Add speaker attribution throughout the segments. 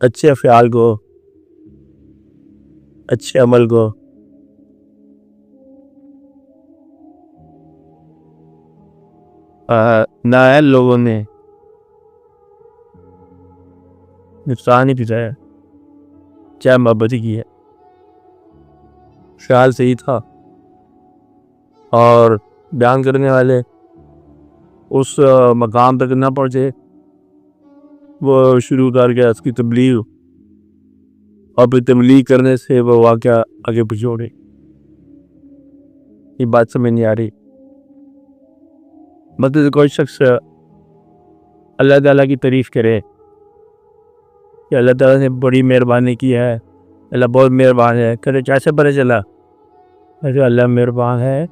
Speaker 1: اچھے خیال کو، اچھے عمل کو نااہل لوگوں نے نقصان ہی پہنچایا، چاہے محبت ہی کی ہے۔ خیال صحیح تھا اور بیان کرنے والے اس مقام تک نہ پہنچے، وہ شروع کر گیا اس کی تبلیغ، اور پھر تبلیغ کرنے سے وہ واقعہ آگے پیچھے ہو گئی۔ یہ بات سمجھ نہیں آ رہی۔ مطلب کوئی شخص اللہ تعالیٰ کی تعریف کرے کہ اللہ تعالیٰ نے بڑی مہربانی کی ہے، اللہ بہت مہربان ہے، کرے کیسے پتہ چلا؟ ایسے اللہ مہربان ہے،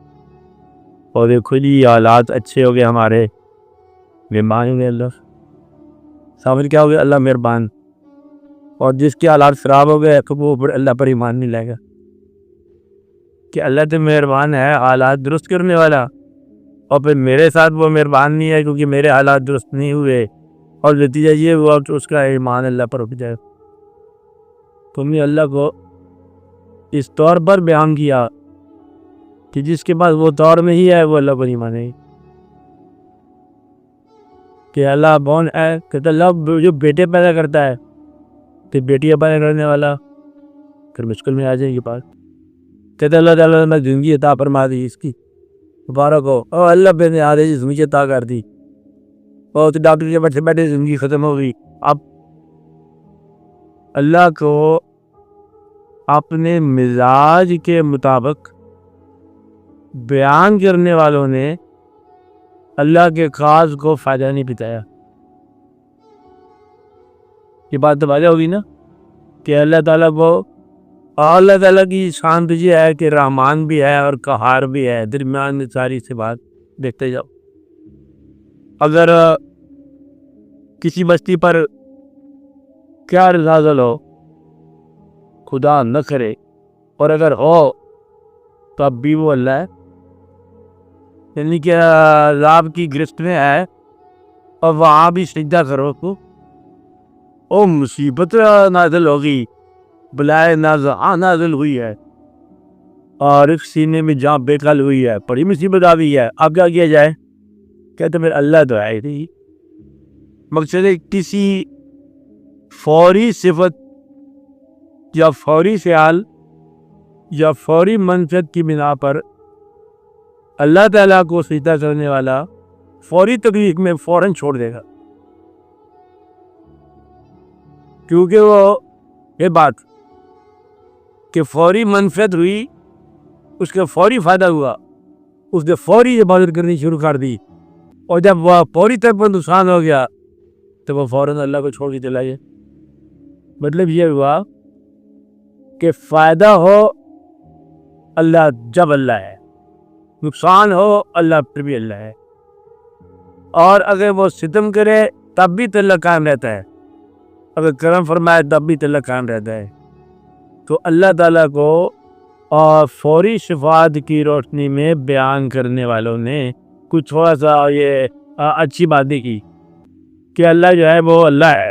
Speaker 1: اور دیکھو جی حالات اچھے ہو گئے ہمارے، مہربان ہو گئے اللہ، سامنے کیا ہو گیا؟ اللہ مہربان۔ اور جس کے حالات خراب ہو گئے وہ اللہ پر ایمان نہیں لائے گا کہ اللہ تو مہربان ہے، حالات درست کرنے والا، اور پھر میرے ساتھ وہ مہربان نہیں ہے کیونکہ میرے حالات درست نہیں ہوئے، اور نتیجہ یہ ہوا کہ اس کا ایمان اللہ پر رک جائے۔ تم نے اللہ کو اس طور پر بیان کیا کہ جس کے پاس وہ طور نہیں ہے وہ اللہ پر ایمان نہیں، کہ اللہ بون ہے، کہ اللہ جو بیٹے پیدا کرتا ہے تو بیٹیاں پیدا کرنے والا پھر مشکل میں آ جائے گی بات، کہتے اللہ تعالیٰ نے زندگی عطا فرما دی اس کی، مبارک ہو، اور اللہ پہ نے آدھے زندگی عطا کر دی، اور ڈاکٹر کے بیٹھے بیٹھے زندگی ختم ہو گئی۔ اب اللہ کو اپنے مزاج کے مطابق بیان کرنے والوں نے اللہ کے خاص کو فائدہ نہیں بتایا۔ یہ بات تو واضح ہوگی نا کہ اللہ تعالیٰ کو، اور اللہ تعالیٰ کی شان تو یہ ہے کہ رحمان بھی ہے اور قہار بھی ہے، درمیان میں ساری سی بات دیکھتے جاؤ۔ اگر کسی بستی پر کیا رزازل ہو، خدا نہ کرے، اور اگر ہو تو اب بھی وہ اللہ ہے، یعنی کہ عذاب کی گرفت میں ہے، اور وہاں بھی سجدہ کرو تو او مصیبت نازل ہوگی، بلائے نازل ہوئی ہے، اور ایک سینے میں جہاں بے قل ہوئی ہے، بڑی مصیبت آ گئی ہے، اب کیا کیا جائے؟ کہتے پھر اللہ تو ہے ہی۔ مقصد ہے کسی فوری صفت یا فوری خیال یا فوری منفعت کی بنا پر اللہ تعالیٰ کو سجدہ کرنے والا فوری تکلیف میں فوراً چھوڑ دے گا، کیونکہ وہ یہ بات کہ فوری منفعت ہوئی، اس کا فوری فائدہ ہوا، اس نے فوری عبادت کرنی شروع کر دی، اور جب وہ فوری طور پر نقصان ہو گیا تو وہ فوراً اللہ کو چھوڑ کے چلا گیا۔ مطلب یہ ہوا کہ فائدہ ہو اللہ جب اللہ ہے، نقصان ہو اللہ پھر بھی اللہ ہے، اور اگر وہ ستم کرے تب بھی تو اللہ قائم رہتا ہے، اگر کرم فرمائے تب بھی تو اللہ قائم رہتا ہے۔ تو اللہ تعالیٰ کو اور فوری شفاعت کی روشنی میں بیان کرنے والوں نے کچھ تھوڑا سا یہ اچھی بات نہیں کی کہ اللہ جو ہے وہ اللہ ہے،